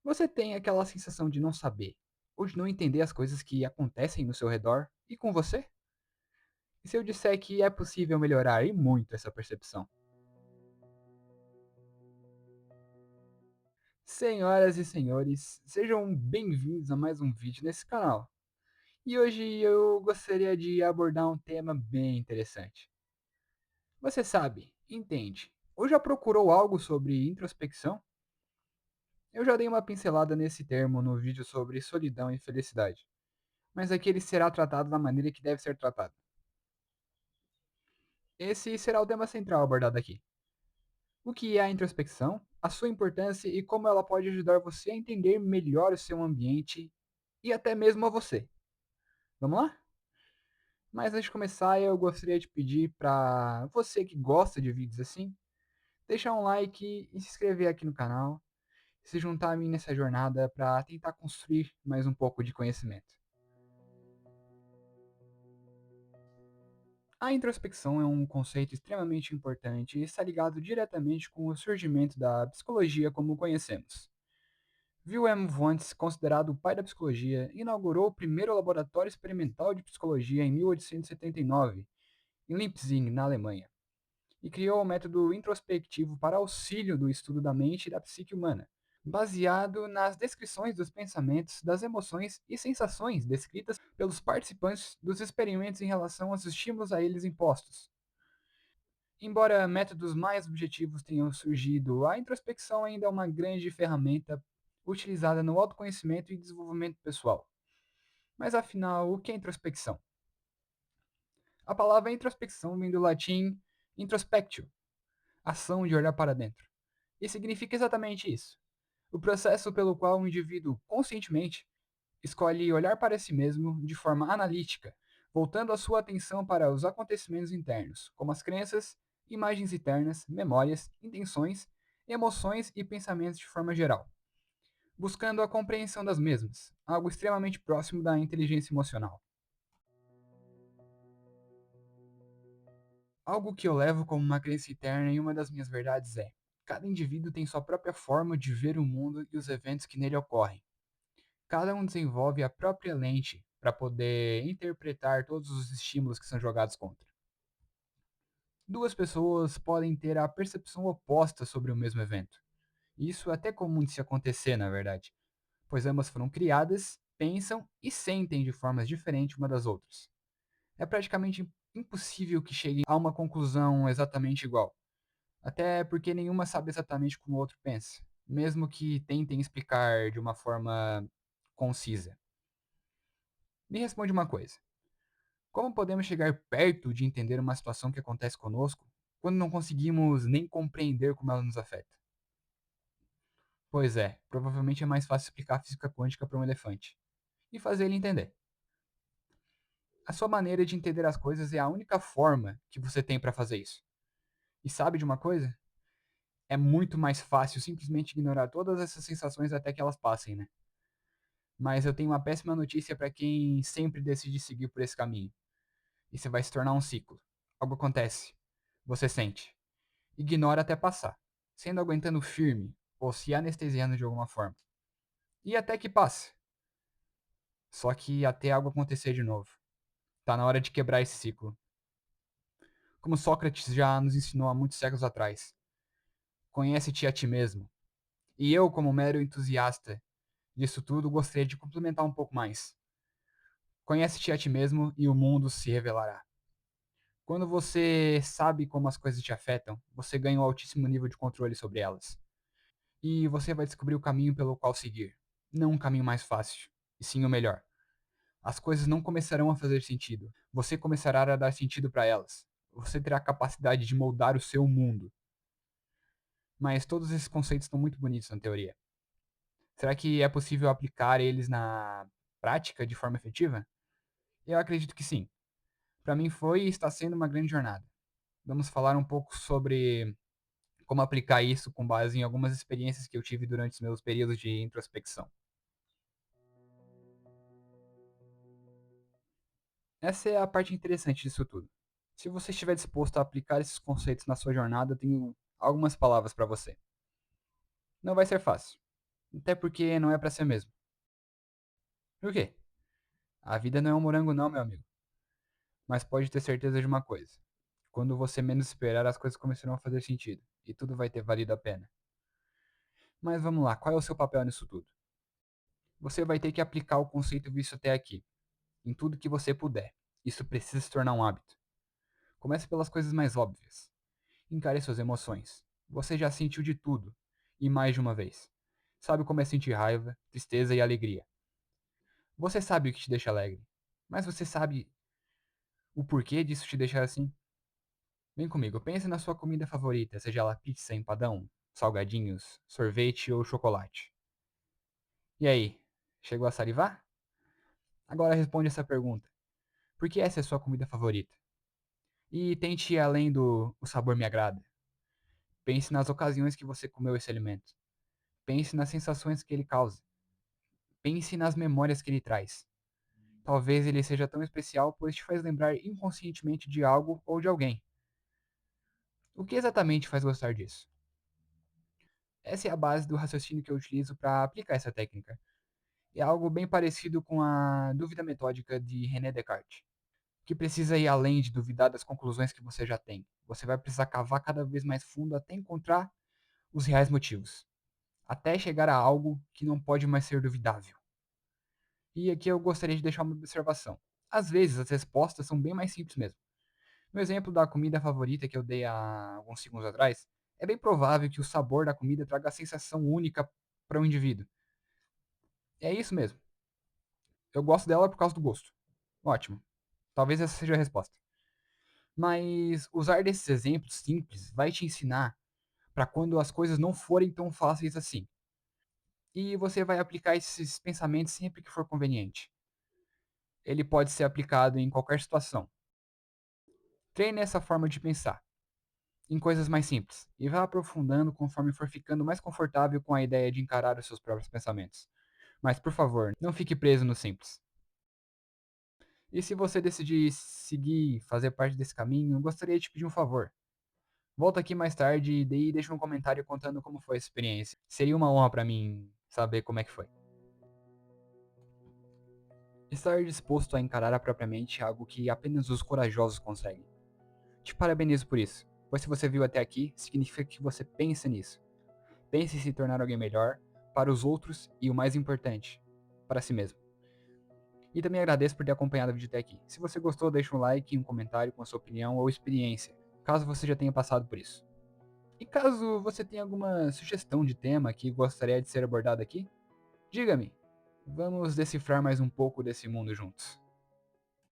Você tem aquela sensação de não saber ou de não entender as coisas que acontecem no seu redor e com você? E se eu disser que é possível melhorar e muito essa percepção? Senhoras e senhores, sejam bem-vindos a mais um vídeo nesse canal. E hoje eu gostaria de abordar um tema bem interessante. Você sabe, entende, ou já procurou algo sobre introspecção? Eu já dei uma pincelada nesse termo no vídeo sobre solidão e felicidade, mas aqui ele será tratado da maneira que deve ser tratado. Esse será o tema central abordado aqui. O que é a introspecção, a sua importância e como ela pode ajudar você a entender melhor o seu ambiente e até mesmo a você. Vamos lá? Mas antes de começar, eu gostaria de pedir para você que gosta de vídeos assim, deixar um like e se inscrever aqui no canal, se juntar a mim nessa jornada para tentar construir mais um pouco de conhecimento. A introspecção é um conceito extremamente importante e está ligado diretamente com o surgimento da psicologia como conhecemos. Wilhelm Wundt, considerado o pai da psicologia, inaugurou o primeiro laboratório experimental de psicologia em 1879, em Leipzig, na Alemanha, e criou o método introspectivo para auxílio do estudo da mente e da psique humana, baseado nas descrições dos pensamentos, das emoções e sensações descritas pelos participantes dos experimentos em relação aos estímulos a eles impostos. Embora métodos mais objetivos tenham surgido, a introspecção ainda é uma grande ferramenta utilizada no autoconhecimento e desenvolvimento pessoal. Mas afinal, o que é introspecção? A palavra introspecção vem do latim introspectio, ação de olhar para dentro. E significa exatamente isso. O processo pelo qual o indivíduo conscientemente escolhe olhar para si mesmo de forma analítica, voltando a sua atenção para os acontecimentos internos, como as crenças, imagens internas, memórias, intenções, emoções e pensamentos de forma geral, buscando a compreensão das mesmas, algo extremamente próximo da inteligência emocional. Algo que eu levo como uma crença interna e uma das minhas verdades é: cada indivíduo tem sua própria forma de ver o mundo e os eventos que nele ocorrem. Cada um desenvolve a própria lente para poder interpretar todos os estímulos que são jogados contra. Duas pessoas podem ter a percepção oposta sobre o mesmo evento. Isso é até comum de se acontecer, na verdade, pois ambas foram criadas, pensam e sentem de formas diferentes uma das outras. É praticamente impossível que cheguem a uma conclusão exatamente igual, até porque nenhuma sabe exatamente como o outro pensa, mesmo que tentem explicar de uma forma concisa. Me responde uma coisa: como podemos chegar perto de entender uma situação que acontece conosco quando não conseguimos nem compreender como ela nos afeta? Pois é, provavelmente é mais fácil explicar a física quântica para um elefante e fazer ele entender. A sua maneira de entender as coisas é a única forma que você tem para fazer isso. E sabe de uma coisa? É muito mais fácil simplesmente ignorar todas essas sensações até que elas passem, né? Mas eu tenho uma péssima notícia para quem sempre decide seguir por esse caminho. Isso vai se tornar um ciclo. Algo acontece. Você sente. Ignora até passar, sendo aguentando firme ou se anestesiando de alguma forma. E até que passe. Só que até algo acontecer de novo. Tá na hora de quebrar esse ciclo. Como Sócrates já nos ensinou há muitos séculos atrás. Conhece-te a ti mesmo. E eu, como mero entusiasta disso tudo, gostaria de complementar um pouco mais. Conhece-te a ti mesmo e o mundo se revelará. Quando você sabe como as coisas te afetam, você ganha um altíssimo nível de controle sobre elas. E você vai descobrir o caminho pelo qual seguir. Não um caminho mais fácil, e sim o melhor. As coisas não começarão a fazer sentido. Você começará a dar sentido para elas. Você terá a capacidade de moldar o seu mundo. Mas todos esses conceitos estão muito bonitos na teoria. Será que é possível aplicar eles na prática de forma efetiva? Eu acredito que sim. Para mim foi e está sendo uma grande jornada. Vamos falar um pouco sobre como aplicar isso com base em algumas experiências que eu tive durante os meus períodos de introspecção. Essa é a parte interessante disso tudo. Se você estiver disposto a aplicar esses conceitos na sua jornada, eu tenho algumas palavras para você. Não vai ser fácil. Até porque não é pra ser mesmo. Por quê? A vida não é um morango não, meu amigo. Mas pode ter certeza de uma coisa. Quando você menos esperar, as coisas começarão a fazer sentido. E tudo vai ter valido a pena. Mas vamos lá, qual é o seu papel nisso tudo? Você vai ter que aplicar o conceito visto até aqui, em tudo que você puder. Isso precisa se tornar um hábito. Comece pelas coisas mais óbvias. Encare suas emoções. Você já sentiu de tudo, e mais de uma vez. Sabe como é sentir raiva, tristeza e alegria. Você sabe o que te deixa alegre, mas você sabe o porquê disso te deixar assim? Vem comigo, pense na sua comida favorita, seja ela pizza, empadão, salgadinhos, sorvete ou chocolate. E aí, chegou a salivar? Agora responde essa pergunta: por que essa é a sua comida favorita? E tente ir além do "o sabor me agrada". Pense nas ocasiões que você comeu esse alimento. Pense nas sensações que ele causa. Pense nas memórias que ele traz. Talvez ele seja tão especial pois te faz lembrar inconscientemente de algo ou de alguém. O que exatamente faz gostar disso? Essa é a base do raciocínio que eu utilizo para aplicar essa técnica. É algo bem parecido com a dúvida metódica de René Descartes, que precisa ir além de duvidar das conclusões que você já tem. Você vai precisar cavar cada vez mais fundo até encontrar os reais motivos, até chegar a algo que não pode mais ser duvidável. E aqui eu gostaria de deixar uma observação. Às vezes as respostas são bem mais simples mesmo. No exemplo da comida favorita que eu dei há alguns segundos atrás, é bem provável que o sabor da comida traga a sensação única para o indivíduo. É isso mesmo. Eu gosto dela por causa do gosto. Ótimo. Talvez essa seja a resposta. Mas usar desses exemplos simples vai te ensinar para quando as coisas não forem tão fáceis assim. E você vai aplicar esses pensamentos sempre que for conveniente. Ele pode ser aplicado em qualquer situação. Treine essa forma de pensar em coisas mais simples e vá aprofundando conforme for ficando mais confortável com a ideia de encarar os seus próprios pensamentos. Mas, por favor, não fique preso no simples. E se você decidir seguir, fazer parte desse caminho, eu gostaria de te pedir um favor. Volta aqui mais tarde e daí deixa um comentário contando como foi a experiência. Seria uma honra para mim saber como é que foi. Estar disposto a encarar a própria mente é algo que apenas os corajosos conseguem. Te parabenizo por isso, pois se você viu até aqui, significa que você pensa nisso. Pense em se tornar alguém melhor para os outros e, o mais importante, para si mesmo. E também agradeço por ter acompanhado o vídeo até aqui. Se você gostou, deixa um like e um comentário com a sua opinião ou experiência, caso você já tenha passado por isso. E caso você tenha alguma sugestão de tema que gostaria de ser abordado aqui, diga-me. Vamos decifrar mais um pouco desse mundo juntos.